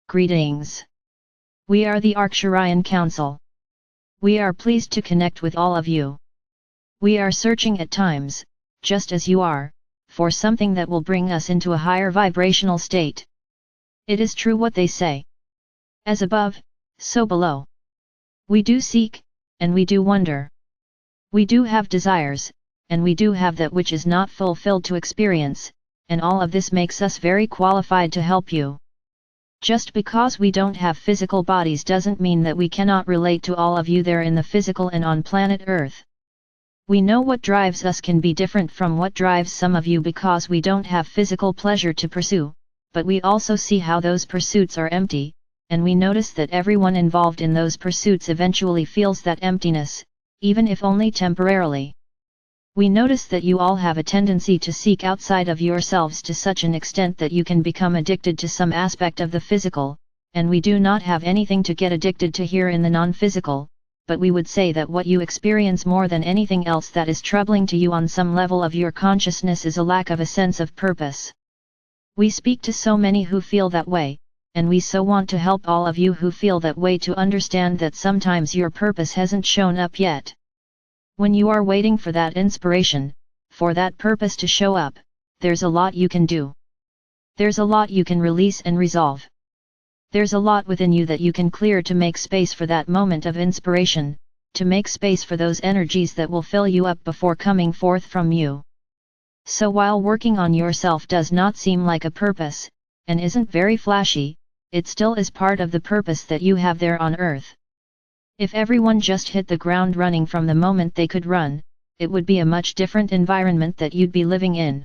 Greetings. We are the Arcturian Council. We are pleased to connect with all of you. We are searching at times, just as you are, for something that will bring us into a higher vibrational state. It is true what they say. As above, so below. We do seek, and we do wonder. We do have desires, and we do have that which is not fulfilled to experience, and all of this makes us very qualified to help you. Just because we don't have physical bodies doesn't mean that we cannot relate to all of you there in the physical and on planet Earth. We know what drives us can be different from what drives some of you because we don't have physical pleasure to pursue, but we also see how those pursuits are empty, and we notice that everyone involved in those pursuits eventually feels that emptiness, even if only temporarily. We notice that you all have a tendency to seek outside of yourselves to such an extent that you can become addicted to some aspect of the physical, and we do not have anything to get addicted to here in the non-physical, but we would say that what you experience more than anything else that is troubling to you on some level of your consciousness is a lack of a sense of purpose. We speak to so many who feel that way, and we so want to help all of you who feel that way to understand that sometimes your purpose hasn't shown up yet. When you are waiting for that inspiration, for that purpose to show up, there's a lot you can do. There's a lot you can release and resolve. There's a lot within you that you can clear to make space for that moment of inspiration, to make space for those energies that will fill you up before coming forth from you. So while working on yourself does not seem like a purpose, and isn't very flashy, it still is part of the purpose that you have there on Earth. If everyone just hit the ground running from the moment they could run, it would be a much different environment that you'd be living in.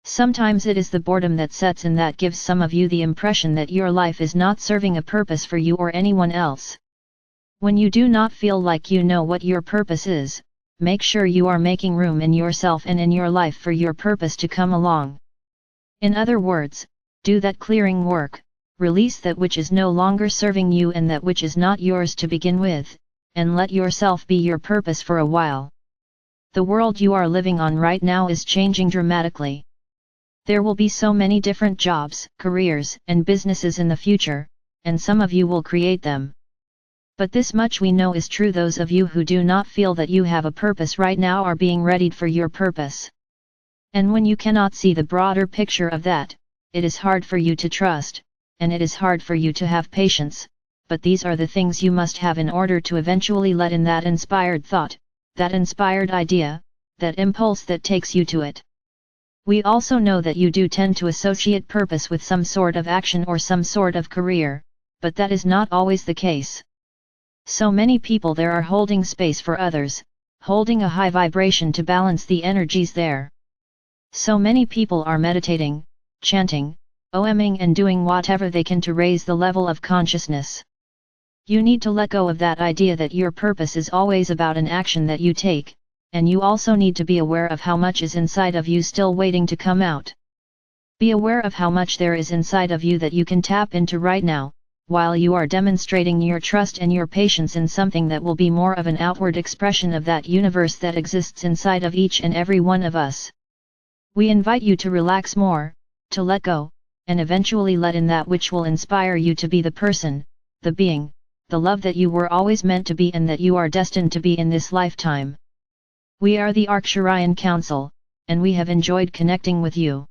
Sometimes it is the boredom that sets in that gives some of you the impression that your life is not serving a purpose for you or anyone else. When you do not feel like you know what your purpose is, make sure you are making room in yourself and in your life for your purpose to come along. In other words, do that clearing work. Release that which is no longer serving you and that which is not yours to begin with, and let yourself be your purpose for a while. The world you are living on right now is changing dramatically. There will be so many different jobs, careers, and businesses in the future, and some of you will create them. But this much we know is true: those of you who do not feel that you have a purpose right now are being readied for your purpose. And when you cannot see the broader picture of that, it is hard for you to trust, and it is hard for you to have patience, but these are the things you must have in order to eventually let in that inspired thought, that inspired idea, that impulse that takes you to it. We also know that you do tend to associate purpose with some sort of action or some sort of career, but that is not always the case. So many people there are holding space for others, holding a high vibration to balance the energies there. So many people are meditating, chanting, OMing and doing whatever they can to raise the level of consciousness. You need to let go of that idea that your purpose is always about an action that you take, and you also need to be aware of how much is inside of you still waiting to come out. Be aware of how much there is inside of you that you can tap into right now, while you are demonstrating your trust and your patience in something that will be more of an outward expression of that universe that exists inside of each and every one of us. We invite you to relax more, to let go, and eventually let in that which will inspire you to be the person, the being, the love that you were always meant to be and that you are destined to be in this lifetime. We are the Arcturian Council, and we have enjoyed connecting with you.